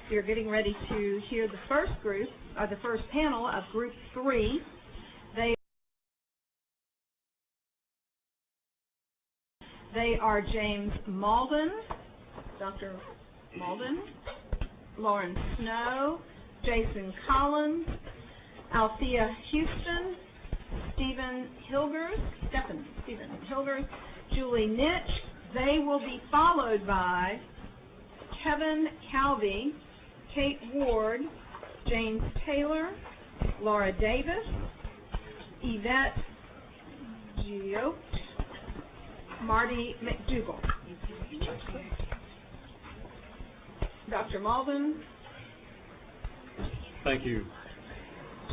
You're getting ready to hear the first group, or the first panel of Group 3. They are James Malden, Dr. Malden, Lauren Snow, Jason Collins, Althea Houston, Stephen Hilgers, Julie Nitch. They will be followed by Kevin Calvey, Kate Ward, James Taylor, Laura Davis, Yvette Giote, Marty McDougall. Dr. Malden. Thank you.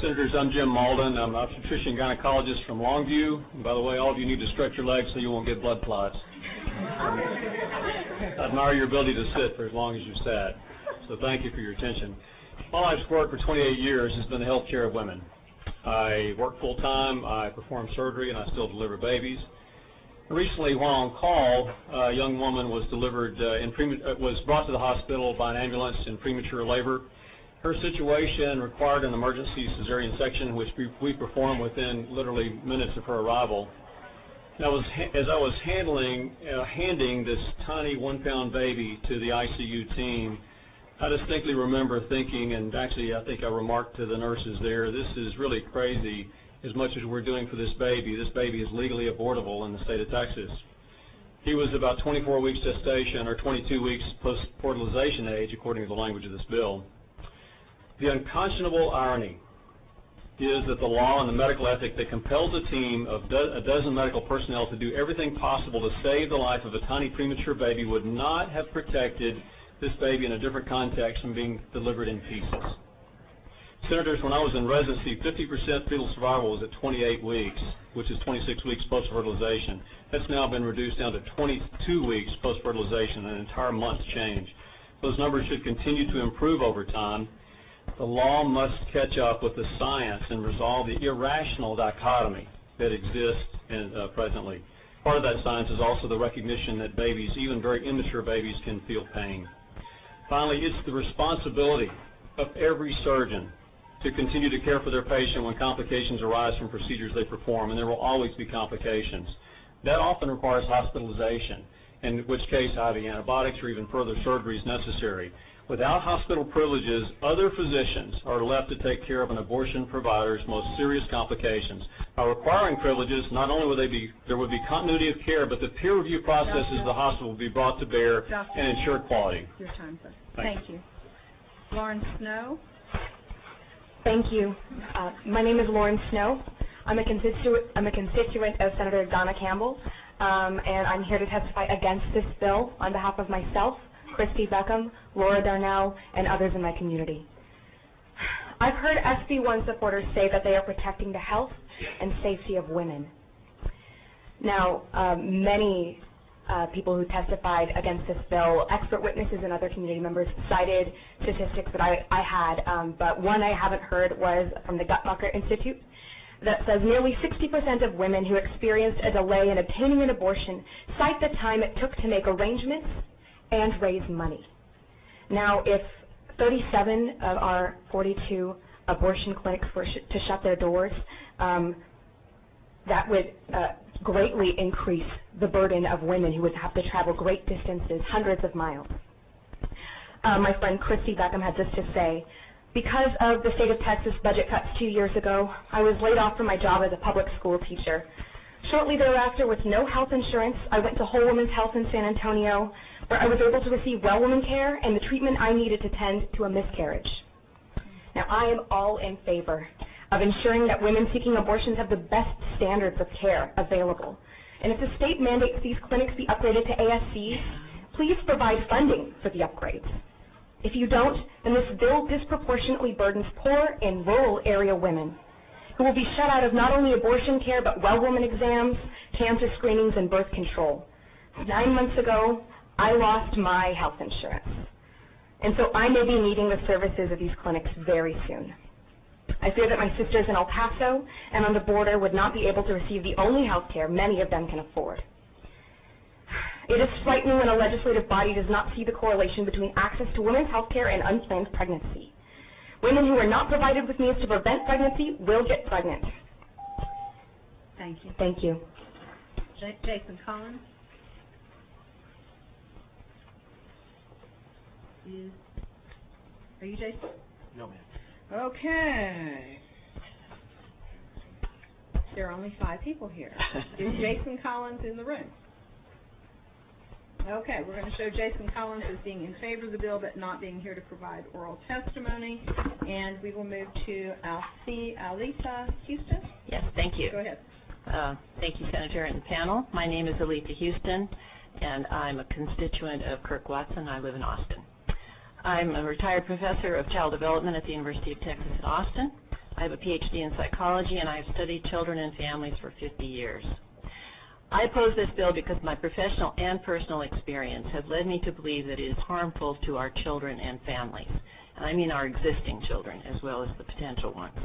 Senators, I'm Jim Malden. I'm an obstetrician gynecologist from Longview. And by the way, all of you need to stretch your legs so you won't get blood clots. I admire your ability to sit for as long as you've sat. So thank you for your attention. My life's work for 28 years has been the health care of women. I work full-time, I perform surgery, and I still deliver babies. Recently, while on call, a young woman was was brought to the hospital by an ambulance in premature labor. Her situation required an emergency cesarean section, which we performed within literally minutes of her arrival. Now, as I was handing this tiny 1-pound baby to the ICU team, I distinctly remember thinking, and actually I think I remarked to the nurses there, this is really crazy. As much as we're doing for this baby is legally abortable in the state of Texas. He was about 24 weeks gestation or 22 weeks post-fertilization age, according to the language of this bill. The unconscionable irony is that the law and the medical ethic that compels a team of a dozen medical personnel to do everything possible to save the life of a tiny premature baby would not have protected this baby in a different context from being delivered in pieces. Senators, when I was in residency, 50% fetal survival was at 28 weeks, which is 26 weeks post-fertilization. That's now been reduced down to 22 weeks post-fertilization, an entire month's change. Those numbers should continue to improve over time. The law must catch up with the science and resolve the irrational dichotomy that exists presently. Part of that science is also the recognition that babies, even very immature babies, can feel pain. Finally, it's the responsibility of every surgeon to continue to care for their patient when complications arise from procedures they perform, and there will always be complications. That often requires hospitalization, in which case IV antibiotics or even further surgery is necessary. Without hospital privileges, other physicians are left to take care of an abortion provider's most serious complications. By requiring privileges, not only would there would be continuity of care, but the peer review processes of the hospital will be brought to bear and ensure quality. Your time, sir. Thank you. Lauren Snow. Thank you. My name is Lauren Snow. I'm a constituent of Senator Donna Campbell, and I'm here to testify against this bill on behalf of myself, Christy Beckham, Laura Darnell, and others in my community. I've heard SB1 supporters say that they are protecting the health and safety of women. Now, many people who testified against this bill, expert witnesses and other community members cited statistics that I had, but one I haven't heard was from the Guttmacher Institute that says nearly 60% of women who experienced a delay in obtaining an abortion cite the time it took to make arrangements and raise money. Now, if 37 of our 42 abortion clinics were to shut their doors, that would greatly increase the burden of women who would have to travel great distances, hundreds of miles. My friend Christy Beckham had this to say: because of the state of Texas budget cuts 2 years ago, I was laid off from my job as a public school teacher. Shortly thereafter, with no health insurance, I went to Whole Woman's Health in San Antonio, where I was able to receive well woman care and the treatment I needed to tend to a miscarriage. Now, I am all in favor of ensuring that women seeking abortions have the best standards of care available. And if the state mandates these clinics be upgraded to ASCs, please provide funding for the upgrades. If you don't, then this bill disproportionately burdens poor and rural area women, who will be shut out of not only abortion care, but well woman exams, cancer screenings, and birth control. 9 months ago, I lost my health insurance, and so I may be needing the services of these clinics very soon. I fear that my sisters in El Paso and on the border would not be able to receive the only health care many of them can afford. It is frightening when a legislative body does not see the correlation between access to women's health care and unplanned pregnancy. Women who are not provided with means to prevent pregnancy will get pregnant. Thank you. Thank you. Jason Collins? Are you Jason? No, ma'am. Okay. There are only 5 people here. Is Jason Collins in the room? Okay, we're going to show Jason Collins as being in favor of the bill but not being here to provide oral testimony. And we will move to Alita Houston. Yes, thank you. Go ahead. Thank you, Senator and panel. My name is Alita Houston, and I'm a constituent of Kirk Watson. I live in Austin. I'm a retired professor of child development at the University of Texas at Austin. I have a PhD in psychology, and I've studied children and families for 50 years. I oppose this bill because my professional and personal experience have led me to believe that it is harmful to our children and families, and I mean our existing children as well as the potential ones.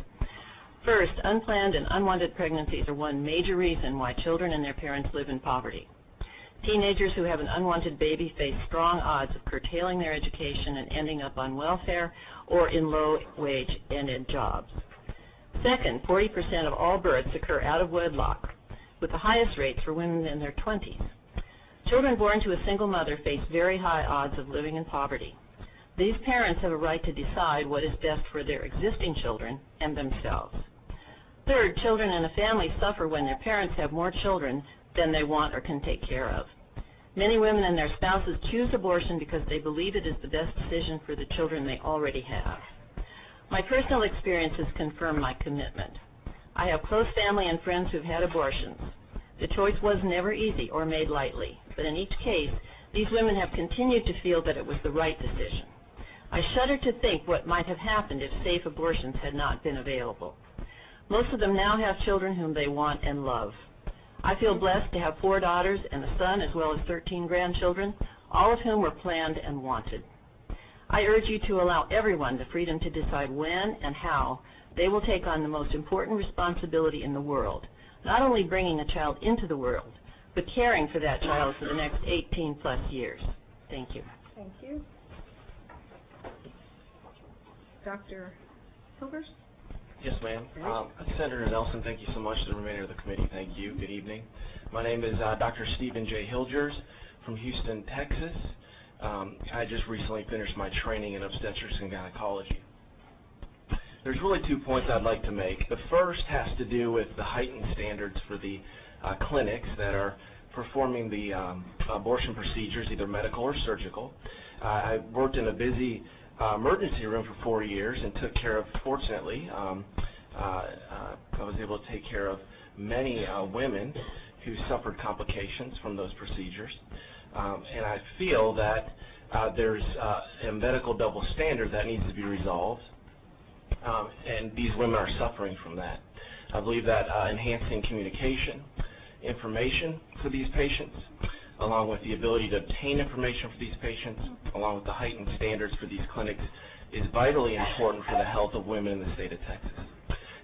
First, unplanned and unwanted pregnancies are one major reason why children and their parents live in poverty. Teenagers who have an unwanted baby face strong odds of curtailing their education and ending up on welfare or in low-wage end jobs. Second, 40% of all births occur out of wedlock, with the highest rates for women in their 20s. Children born to a single mother face very high odds of living in poverty. These parents have a right to decide what is best for their existing children and themselves. Third, children and a family suffer when their parents have more children than they want or can take care of. Many women and their spouses choose abortion because they believe it is the best decision for the children they already have. My personal experiences confirm my commitment. I have close family and friends who have had abortions. The choice was never easy or made lightly, but in each case, these women have continued to feel that it was the right decision. I shudder to think what might have happened if safe abortions had not been available. Most of them now have children whom they want and love. I feel blessed to have 4 daughters and a son as well as 13 grandchildren, all of whom were planned and wanted. I urge you to allow everyone the freedom to decide when and how they will take on the most important responsibility in the world, not only bringing a child into the world, but caring for that child for the next 18-plus years. Thank you. Thank you. Dr. Hilgers? Yes, ma'am. Senator Nelson, thank you so much. The remainder of the committee, thank you. Good evening. My name is Dr. Stephen J. Hilgers from Houston, Texas. I just recently finished my training in obstetrics and gynecology. There's really 2 points I'd like to make. The first has to do with the heightened standards for the clinics that are performing the abortion procedures, either medical or surgical. I worked in a busy emergency room for 4 years and took care of, fortunately, I was able to take care of many women who suffered complications from those procedures. And I feel that there's a medical double standard that needs to be resolved, and these women are suffering from that. I believe that enhancing communication, information for these patients, along with the ability to obtain information for these patients, along with the heightened standards for these clinics, is vitally important for the health of women in the state of Texas.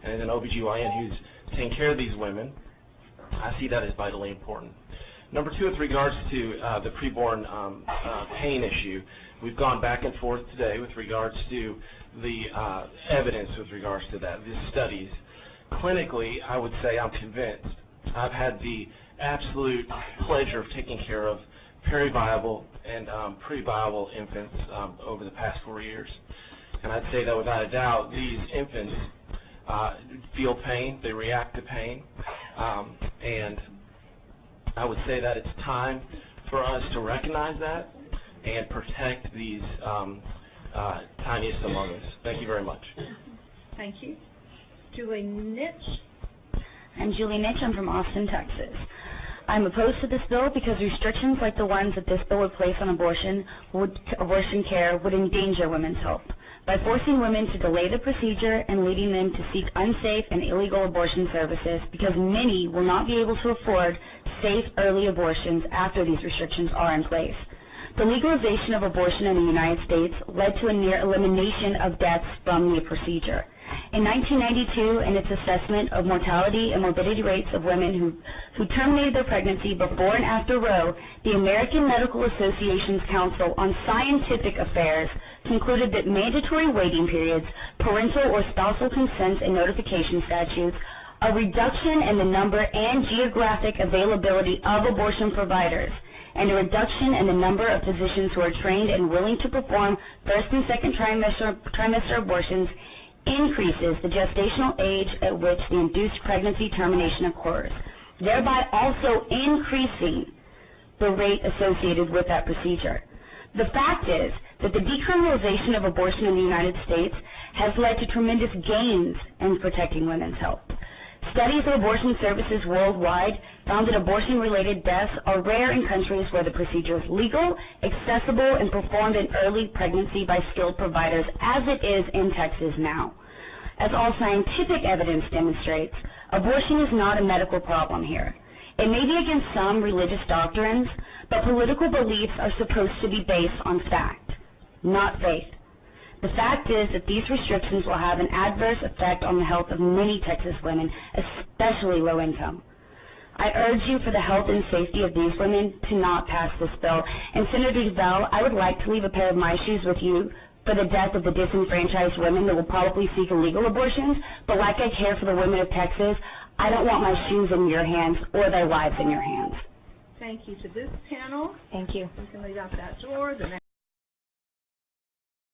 And as an OBGYN who's taking care of these women, I see that as vitally important. Number 2, with regards to the preborn pain issue, we've gone back and forth today with regards to the evidence with regards to that, the studies. Clinically, I would say I'm convinced. I've had the absolute pleasure of taking care of peri-viable and pre-viable infants over the past 4 years. And I'd say that without a doubt, these infants feel pain, they react to pain, and I would say that it's time for us to recognize that and protect these tiniest among us. Thank you very much. Thank you. Julie Nitsch. I'm Julie Nitsch. I'm from Austin, Texas. I'm opposed to this bill because restrictions like the ones that this bill would place on abortion care would endanger women's health. By forcing women to delay the procedure and leading them to seek unsafe and illegal abortion services, because many will not be able to afford safe early abortions after these restrictions are in place. The legalization of abortion in the United States led to a near elimination of deaths from the procedure. In 1992, in its assessment of mortality and morbidity rates of women who terminated their pregnancy before and after Roe, the American Medical Association's Council on Scientific Affairs concluded that mandatory waiting periods, parental or spousal consents and notification statutes, a reduction in the number and geographic availability of abortion providers, and a reduction in the number of physicians who are trained and willing to perform first and second trimester abortions increases the gestational age at which the induced pregnancy termination occurs, thereby also increasing the rate associated with that procedure. The fact is that the decriminalization of abortion in the United States has led to tremendous gains in protecting women's health. Studies of abortion services worldwide found that abortion-related deaths are rare in countries where the procedure is legal, accessible, and performed in early pregnancy by skilled providers, as it is in Texas now. As all scientific evidence demonstrates, abortion is not a medical problem here. It may be against some religious doctrines, but political beliefs are supposed to be based on fact, not faith. The fact is that these restrictions will have an adverse effect on the health of many Texas women, especially low income. I urge you, for the health and safety of these women, to not pass this bill. And Senator DeBell, I would like to leave a pair of my shoes with you for the death of the disenfranchised women that will probably seek illegal abortions, but like I care for the women of Texas, I don't want my shoes in your hands or their lives in your hands. Thank you to this panel. Thank you. You can leave out that door. The next